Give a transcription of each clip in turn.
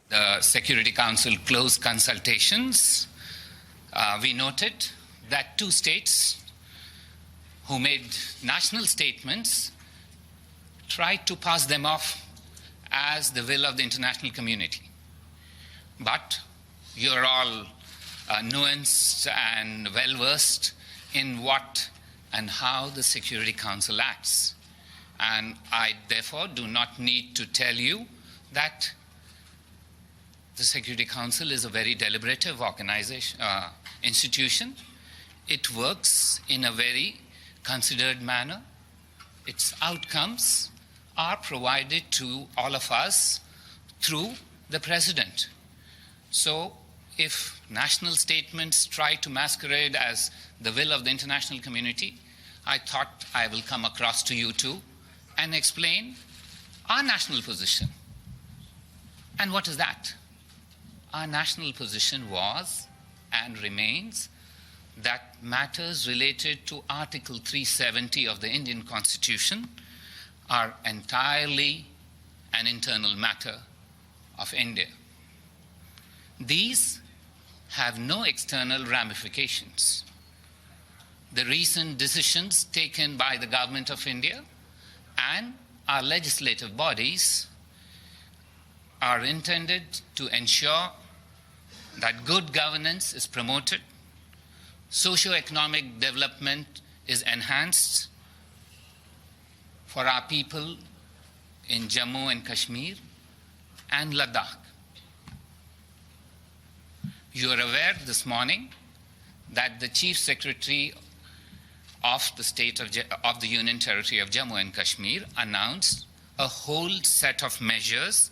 the Security Council closed consultations, we noted that two states who made national statements tried to pass them off as the will of the international community. But you're all nuanced and well-versed in what and how the Security Council acts. And I therefore do not need to tell you that the Security Council is a very deliberative institution. It works in a very considered manner. Its outcomes are provided to all of us through the President. So if national statements try to masquerade as the will of the international community, I thought I will come across to you too and explain our national position. And what is that? Our national position was and remains that matters related to Article 370 of the Indian Constitution are entirely an internal matter of India. These have no external ramifications. The recent decisions taken by the Government of India and our legislative bodies are intended to ensure that good governance is promoted, socio-economic development is enhanced for our people in Jammu and Kashmir and Ladakh. You are aware this morning that the Chief Secretary of the State of the Union Territory of Jammu and Kashmir announced a whole set of measures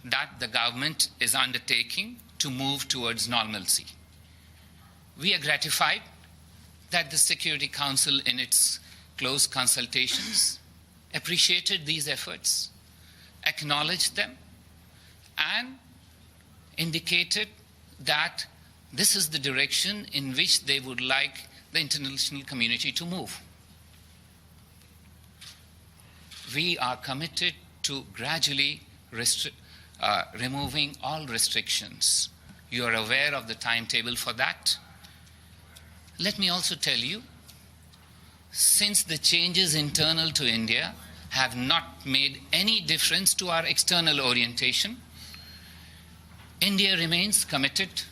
that the government is undertaking to move towards normalcy. We are gratified that the Security Council in its close consultations appreciated these efforts, acknowledged them, and indicated that this is the direction in which they would like the international community to move. We are committed to gradually removing all restrictions. You are aware of the timetable for that. Let me also tell you, since the changes internal to India have not made any difference to our external orientation, India remains committed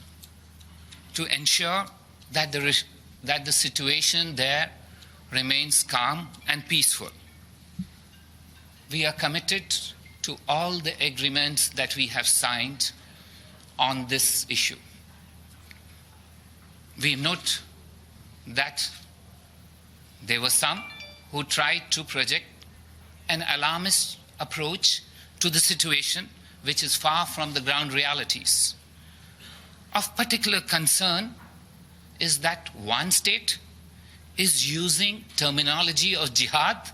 to ensure that the situation there remains calm and peaceful. We are committed to all the agreements that we have signed on this issue. We note that there were some who tried to project an alarmist approach to the situation, which is far from the ground realities. Of particular concern is that one state is using terminology of jihad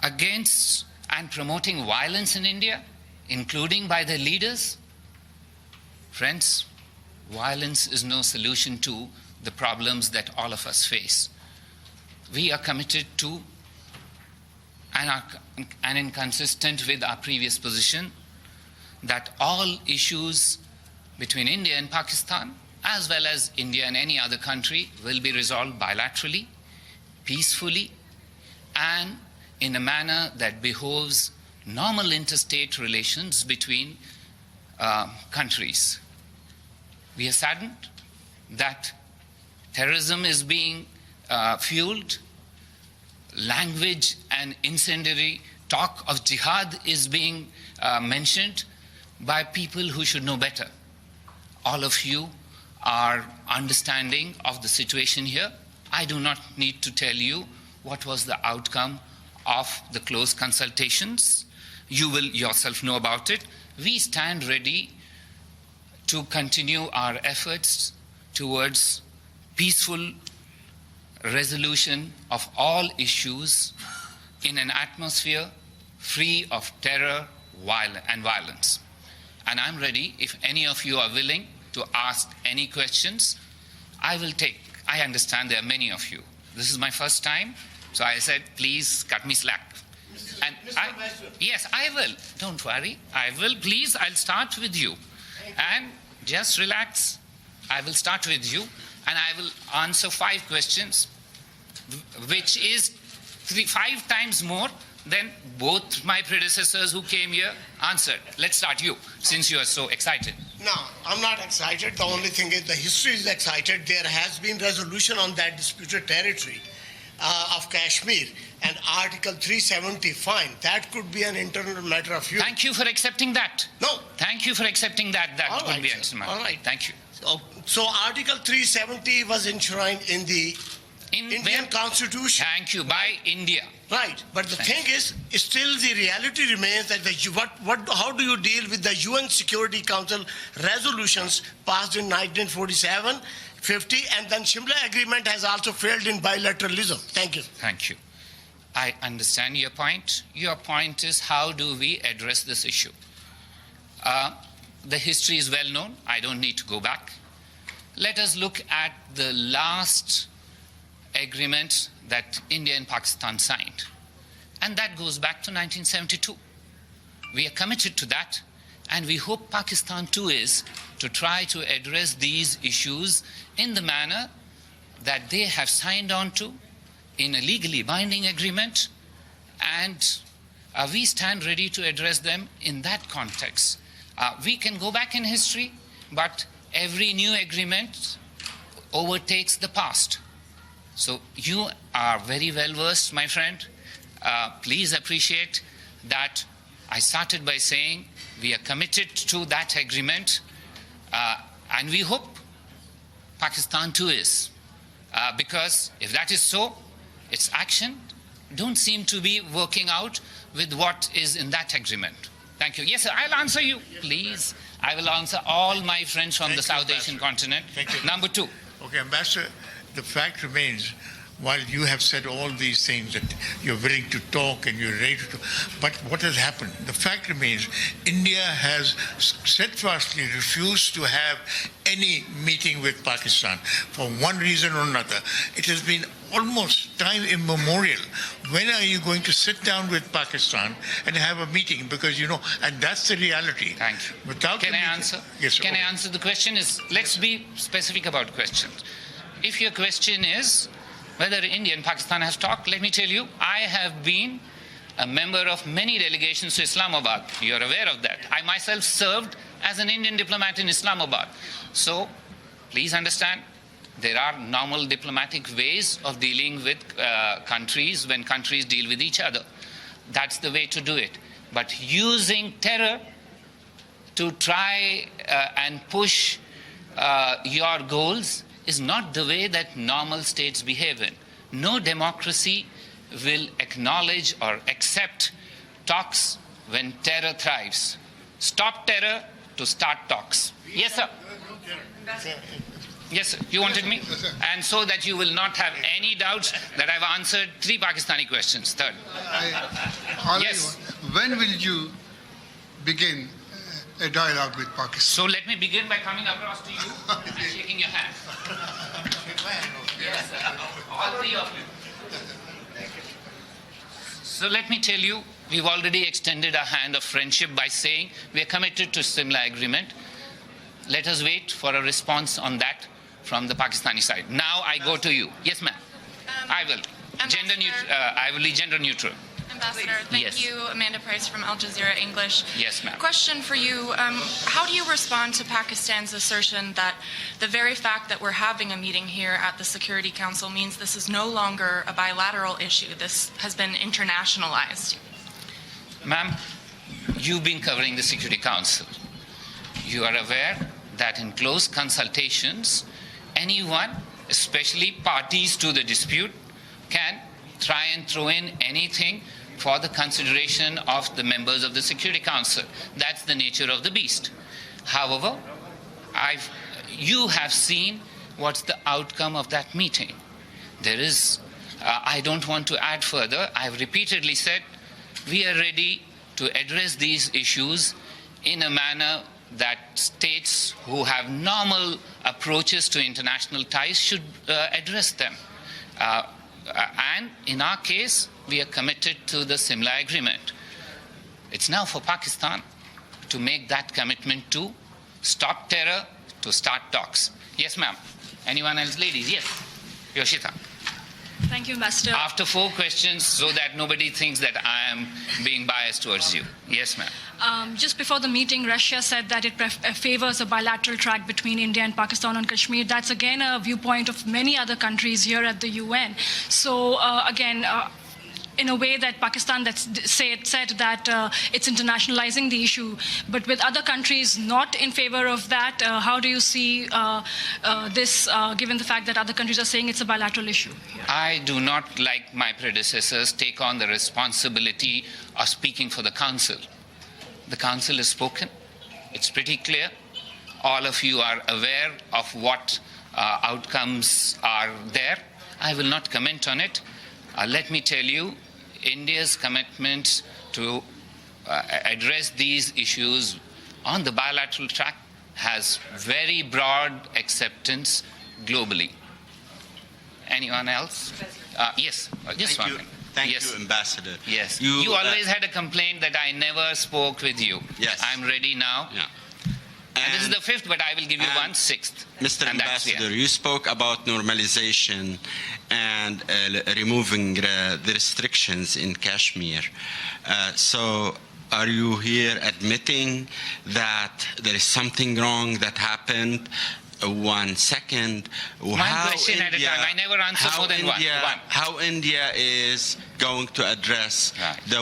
against and promoting violence in India, including by their leaders. Friends, violence is no solution to the problems that all of us face. We are committed to and inconsistent with our previous position that all issues between India and Pakistan, as well as India and any other country, will be resolved bilaterally, peacefully, and in a manner that behoves normal interstate relations between countries. We are saddened that terrorism is being fueled, language and incendiary talk of jihad is being mentioned by people who should know better. All of you are understanding of the situation here. I do not need to tell you what was the outcome of the close consultations. You will yourself know about it. We stand ready to continue our efforts towards peaceful resolution of all issues in an atmosphere free of terror and violence. And I'm ready, if any of you are willing to ask any questions, I will take. I understand there are many of you. This is my first time, so I said, please cut me slack. And yes, I will. Don't worry. I will. Please, I'll start with you. And just relax. I will start with you. And I will answer 5 questions, which is 5 times more than both my predecessors who came here answered. Let's start you, since you are so excited. No, I'm not excited. The only thing is the history is excited. There has been resolution on that disputed territory of Kashmir, and Article 370, fine. That could be an internal matter of you. Thank you for accepting that. No. Thank you for accepting that. That All could right, be sir. answered. All right. Thank you. So Article 370 was enshrined in the Indian Constitution. Thank you. By India. Right, but the thing is, still the reality remains that how do you deal with the UN Security Council resolutions passed in 1947, 50, and then Shimla Agreement has also failed in bilateralism? Thank you. Thank you. I understand your point. Your point is, how do we address this issue? The history is well known. I don't need to go back. Let us look at the last agreement that India and Pakistan signed. And that goes back to 1972. We are committed to that, and we hope Pakistan too is, to try to address these issues in the manner that they have signed on to in a legally binding agreement, and we stand ready to address them in that context. We can go back in history, but every new agreement overtakes the past. So you are very well versed, my friend. Please appreciate that I started by saying we are committed to that agreement, and we hope Pakistan too is. Because if that is so, its action don't seem to be working out with what is in that agreement. Thank you. Yes, sir, I'll answer you. Please. I will answer all my friends from the South Asian continent. Thank you. Number 2. Okay, Ambassador, the fact remains, while you have said all these things, that you're willing to talk and you're ready to talk, but what has happened? The fact remains, India has steadfastly refused to have any meeting with Pakistan for one reason or another. It has been almost time immemorial. When are you going to sit down with Pakistan and have a meeting? Because, and that's the reality. Thank you. Without Can I answer? Yes, sir. Can I answer the question? Let's be specific about questions. If your question is whether India and Pakistan have talked, let me tell you, I have been a member of many delegations to Islamabad. You're aware of that. I myself served as an Indian diplomat in Islamabad. So please understand, there are normal diplomatic ways of dealing with countries when countries deal with each other. That's the way to do it. But using terror to try and push your goals is not the way that normal states behave in. No democracy will acknowledge or accept talks when terror thrives. Stop terror to start talks. Yes, sir. Yes, sir. You wanted me? And so that you will not have any doubts that I've answered 3 Pakistani questions. Third. Yes. When will you begin a dialogue with Pakistan? So let me begin by coming across to you and shaking your hand. Yes, sir. All 3 of you. So let me tell you, we've already extended a hand of friendship by saying we are committed to Simla Agreement. Let us wait for a response on that from the Pakistani side. Now I go to you. Yes, ma'am. I will. I will be gender neutral. Ambassador, thank you. Amanda Price from Al Jazeera English. Yes, ma'am. Question for you. How do you respond to Pakistan's assertion that the very fact that we're having a meeting here at the Security Council means this is no longer a bilateral issue? This has been internationalized. Ma'am, you've been covering the Security Council. You are aware that in close consultations, anyone, especially parties to the dispute, can try and throw in anything for the consideration of the members of the Security Council. That's the nature of the beast. However, you have seen what's the outcome of that meeting. There is, I don't want to add further. I've repeatedly said we are ready to address these issues in a manner that states who have normal approaches to international ties should address them. And in our case, we are committed to the Simla Agreement. It's now for Pakistan to make that commitment to stop terror, to start talks. Yes, ma'am. Anyone else? Ladies, yes. Yoshita. Thank you, Ambassador. After 4 questions, so that nobody thinks that I am being biased towards you. Yes, ma'am. Just before the meeting, Russia said that it favors a bilateral track between India and Pakistan on Kashmir. That's again a viewpoint of many other countries here at the UN. So again, in a way that Pakistan said that it's internationalizing the issue, but with other countries not in favor of that, how do you see this, given the fact that other countries are saying it's a bilateral issue? Yeah. I do not, like my predecessors, take on the responsibility of speaking for the Council. The Council has spoken. It's pretty clear. All of you are aware of what outcomes are there. I will not comment on it. Let me tell you, India's commitment to address these issues on the bilateral track has very broad acceptance globally. Anyone else? Yes, just one minute. Thank yes. you, Ambassador. Yes. You always had a complaint that I never spoke with you. Yes. I'm ready now. Yeah. And this is the 5th, but I will give you 1/6. Mr. Ambassador, you spoke about normalization and removing the restrictions in Kashmir. So are you here admitting that there is something wrong that happened? 1 second. One question at a time. I never answer more than one. How India is going to address the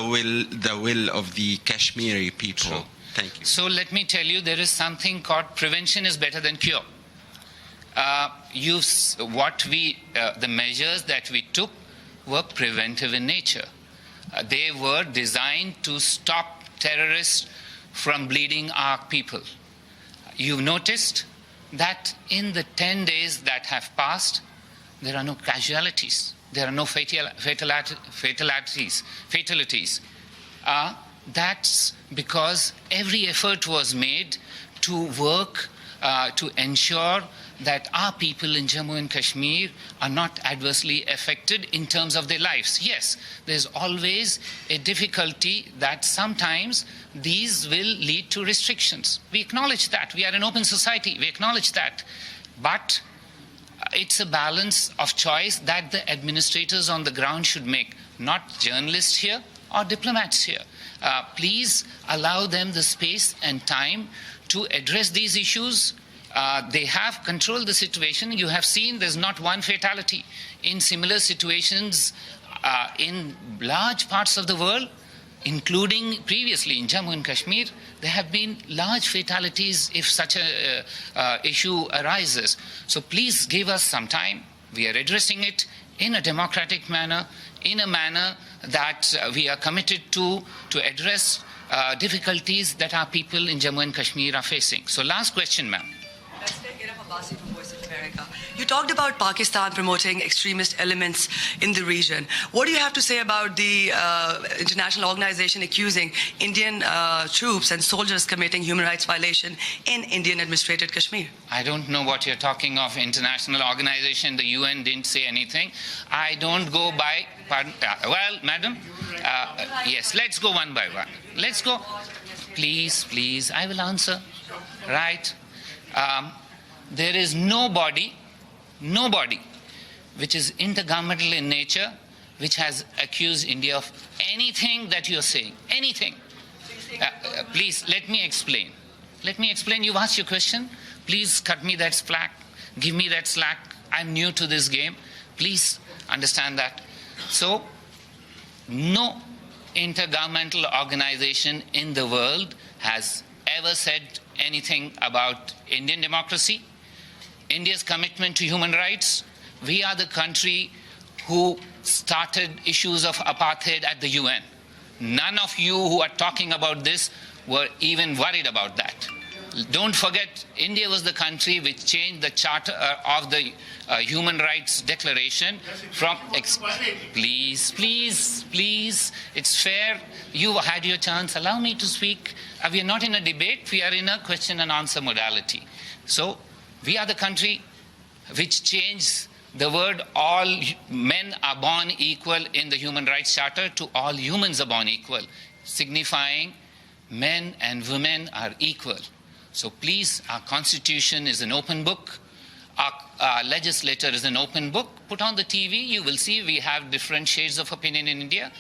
will of the Kashmiri people? True. Thank you. So let me tell you, there is something called prevention is better than cure. The measures that we took were preventive in nature. They were designed to stop terrorists from bleeding our people. You've noticed that in the 10 days that have passed, there are no casualties. There are no fatalities. That's because every effort was made to work to ensure that our people in Jammu and Kashmir are not adversely affected in terms of their lives. Yes, there's always a difficulty that sometimes these will lead to restrictions. We acknowledge that. We are an open society. We acknowledge that. But it's a balance of choice that the administrators on the ground should make, not journalists here or diplomats here. Please allow them the space and time to address these issues. They have controlled the situation. You have seen there's not one fatality. In similar situations in large parts of the world, including previously in Jammu and Kashmir, there have been large fatalities if such a issue arises. So please give us some time. We are addressing it in a democratic manner, in a manner that we are committed to address difficulties that our people in Jammu and Kashmir are facing. So last question, ma'am. You talked about Pakistan promoting extremist elements in the region. What do you have to say about the international organization accusing Indian troops and soldiers committing human rights violation in Indian-administrated Kashmir? I don't know what you're talking of. International organization, the UN didn't say anything. I don't go by... well, madam, yes, let's go one by one. Let's go. Please, I will answer. Right. There is nobody which is intergovernmental in nature which has accused India of anything that you're saying. Anything. Please, let me explain. You've asked your question. Please cut me that slack. Give me that slack. I'm new to this game. Please understand that. So, no intergovernmental organization in the world has ever said anything about Indian democracy, India's commitment to human rights. We are the country who started issues of apartheid at the UN. None of you who are talking about this were even worried about that. Don't forget, India was the country which changed the charter of the Human Rights Declaration from... Please, it's fair. You had your chance. Allow me to speak. We are not in a debate. We are in a question and answer modality. So, we are the country which changed the word all men are born equal in the Human Rights Charter to all humans are born equal, signifying men and women are equal. So please, our constitution is an open book. Our legislature is an open book. Put on the TV, you will see we have different shades of opinion in India.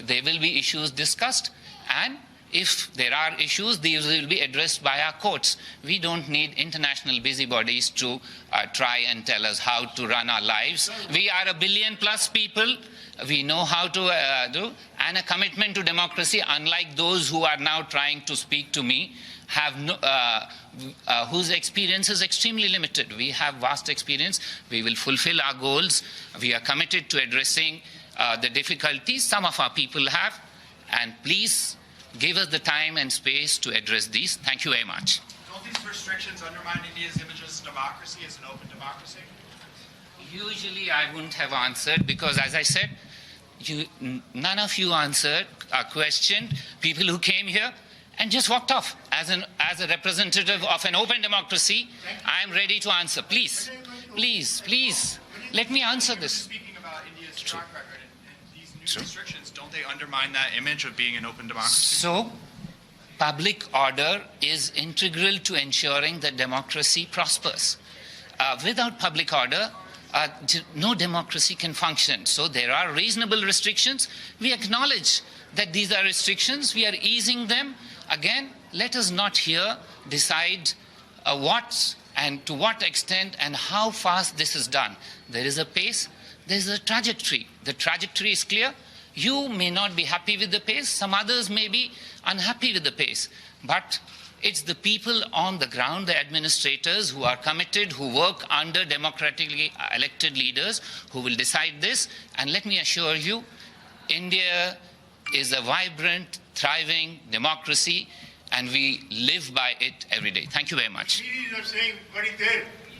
There will be issues discussed, and if there are issues, these will be addressed by our courts. We don't need international busybodies to try and tell us how to run our lives. We are 1 billion plus people. We know how to do, and a commitment to democracy, unlike those who are now trying to speak to me, have no, whose experience is extremely limited. We have vast experience. We will fulfill our goals. We are committed to addressing the difficulties some of our people have, and please give us the time and space to address these. Thank you very much. Don't these restrictions undermine India's image as democracy, as an open democracy? Usually I wouldn't have answered because, as I said, none of you answered a question. People who came here and just walked off. As a representative of an open democracy, I am ready to answer. Please, please, please, let me answer this. Speaking about India's track record and these new restrictions, don't they undermine that image of being an open democracy? So, public order is integral to ensuring that democracy prospers. Without public order, no democracy can function. So there are reasonable restrictions. We acknowledge that these are restrictions. We are easing them. Again, let us not here decide what and to what extent and how fast this is done. There is a pace. There is a trajectory. The trajectory is clear. You may not be happy with the pace. Some others may be unhappy with the pace. But it's the people on the ground, the administrators who are committed, who work under democratically elected leaders, who will decide this. And let me assure you, India is a vibrant, thriving democracy, and we live by it every day. Thank you very much. Kashmiris are saying, very there.